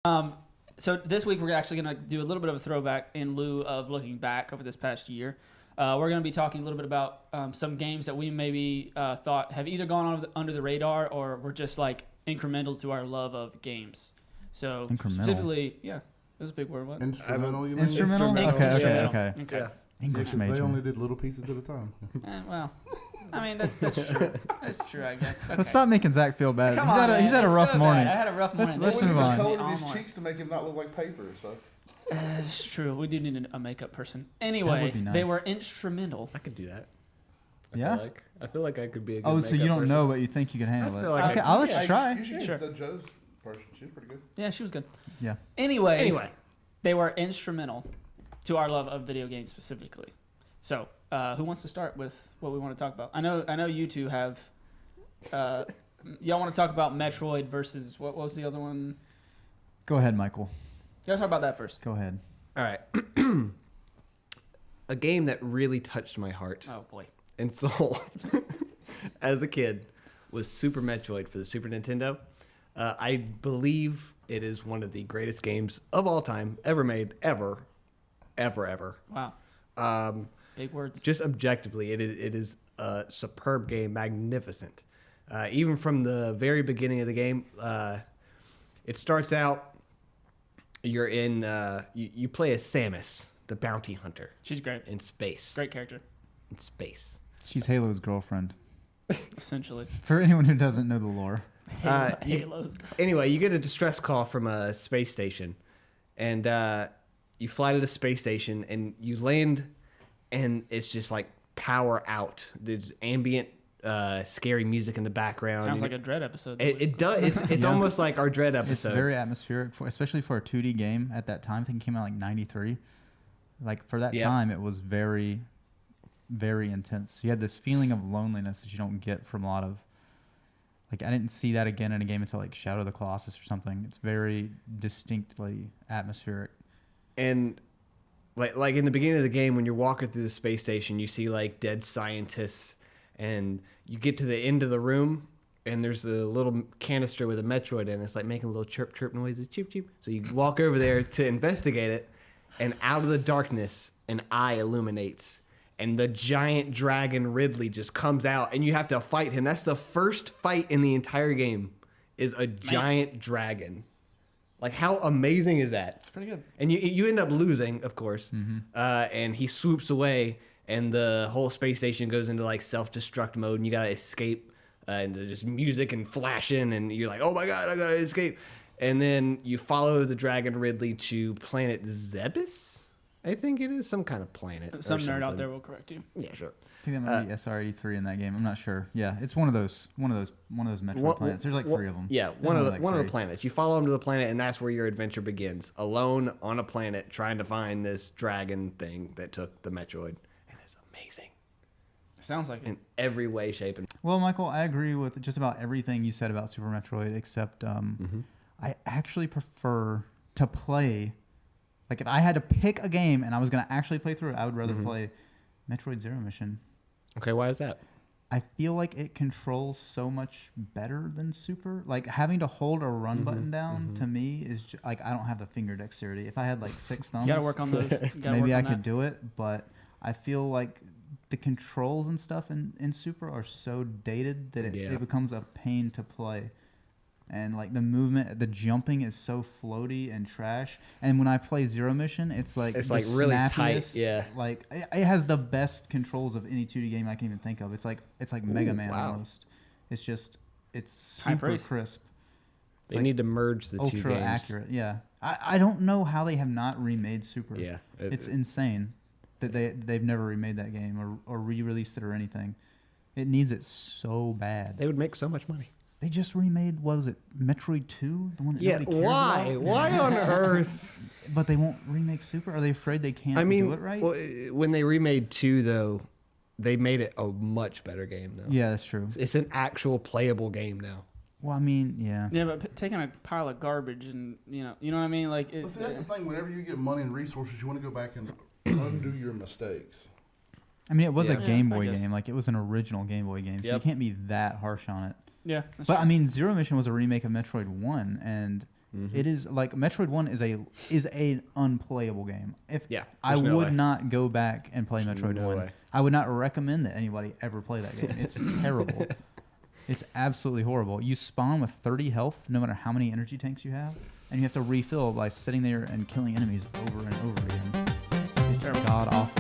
So this week we're actually going to do a little bit of a throwback in lieu of looking back over this past year. We're going to be talking a little bit about some games that we maybe thought have either gone under the radar or were just like incremental to our love of games. So specifically, yeah, that's a big word. What? Instrumental, you mean? Instrumental? Okay. Yeah. English major. They major. only did little pieces at a time. Well, I mean, that's true. That's true, I guess. Okay. Let's stop making Zach feel bad. Come He's on, had a rough so morning. Bad. I had a rough morning. Let's move on. They colored his cheeks to make him not look like paper. So. It's true. We do need a makeup person. That Anyway, would be nice. they were instrumental. I could do that. Yeah? I feel like I could be a good Oh, so you don't know, but you think you can handle I it. feel like Okay, I- I'll let Yeah, you try. You should Sure. get the Joe's person. She's pretty good. Yeah, she was good. Yeah. Anyway, they were instrumental to our love of video games specifically. So, who wants to start with what we want to talk about? I know you two have. Y'all want to talk about Metroid versus what was the other one? Go ahead, Michael. Y'all talk about that first. Go ahead. All right. A game that really touched my heart Oh boy. and soul as a kid was Super Metroid for the Super Nintendo. I believe it is one of the greatest games of all time ever made, ever. Wow. Big words. Just objectively, it is a superb game, magnificent. Even from the very beginning of the game, it starts out. You're in. You play as Samus, the bounty hunter. She's great. In space. Great character. In space. She's Halo's girlfriend. Essentially. For anyone who doesn't know the lore. Halo's. Anyway, you get a distress call from a space station, and you fly to the space station, and you land, and it's just like power out. There's ambient, scary music in the background. Sounds like a Dread episode. It does. It's Yeah. almost like our Dread It's episode. very atmospheric, especially for a 2D game at that time. I think it came out like 93. Like for that time, it was very, very intense. You had this feeling of loneliness that you don't get from a lot of. Like I didn't see that again in a game until like Shadow of the Colossus or something. It's very distinctly atmospheric. And like in the beginning of the game, when you're walking through the space station, you see like dead scientists, and you get to the end of the room, and there's a little canister with a Metroid in it. It's like making little chirp chirp noises, cheep cheep. So you walk over there to investigate it, and out of the darkness, an eye illuminates, and the giant dragon Ridley just comes out, and you have to fight him. That's the first fight in the entire game, is a giant dragon. Like, how amazing is that? It's pretty good. And you end up losing, of course. Mm-hmm. And he swoops away, and the whole space station goes into like self-destruct mode, and you gotta escape. And there's just music and flashing, and you're like, oh my god, I gotta escape. And then you follow the dragon Ridley to planet Zebes, I think it is, some kind of planet. Some or nerd out something. there will correct you. Yeah, sure. I think that might be SR-83 in that game. I'm not sure. Yeah, it's one of those Metroid planets. There's like three of them. Yeah, one of the planets. You follow him to the planet, and that's where your adventure begins. Alone on a planet, trying to find this dragon thing that took the Metroid, and it's amazing Sounds like it. in every way, shape, and Well, Michael, I agree with just about everything you said about Super Metroid, except I actually prefer to play. Like, if I had to pick a game and I was going to actually play through it, I would rather play Metroid Zero Mission. Okay, why is that? I feel like it controls so much better than Super. Like, having to hold a run button down to me is like, I don't have the finger dexterity. If I had like 6 thumbs, You gotta work on those. maybe I could do it, but I feel like the controls and stuff in Super are so dated that it becomes a pain to play. And like the movement, the jumping is so floaty and trash. And when I play Zero Mission, it's like really tight. Yeah, like it has the best controls of any 2D game I can even think of. It's like Mega Man almost. It's super crisp. They need to merge the two games. Ultra accurate. Yeah, I don't know how they have not remade Super. Yeah, it's insane that they've never remade that game or re-released it or anything. It needs it so bad. They would make so much money. They just remade, what was it, Metroid 2? The one that nobody cares why? about? Why on earth? But they won't remake Super? Are they afraid they can't do it right? Well, when they remade 2, though, they made it a much better game, though. Yeah, that's true. It's an actual playable game now. Well, I mean, yeah. Yeah, but taking a pile of garbage and, you know what I mean? Like, Well, see, that's the thing. Whenever you get money and resources, you want to go back and undo your mistakes. I mean, it was a Game I Boy guess. game. Like, it was an original Game Boy game, so you can't be that harsh on it. Yeah, But, I mean, Zero Mission was a remake of Metroid 1, and It is like Metroid 1 is an unplayable game. I there's no would way. not go back and play Metroid no 1. way. I would not recommend that anybody ever play that game. It's terrible. It's absolutely horrible. You spawn with 30 health no matter how many energy tanks you have, and you have to refill by sitting there and killing enemies over and over again. It's god awful.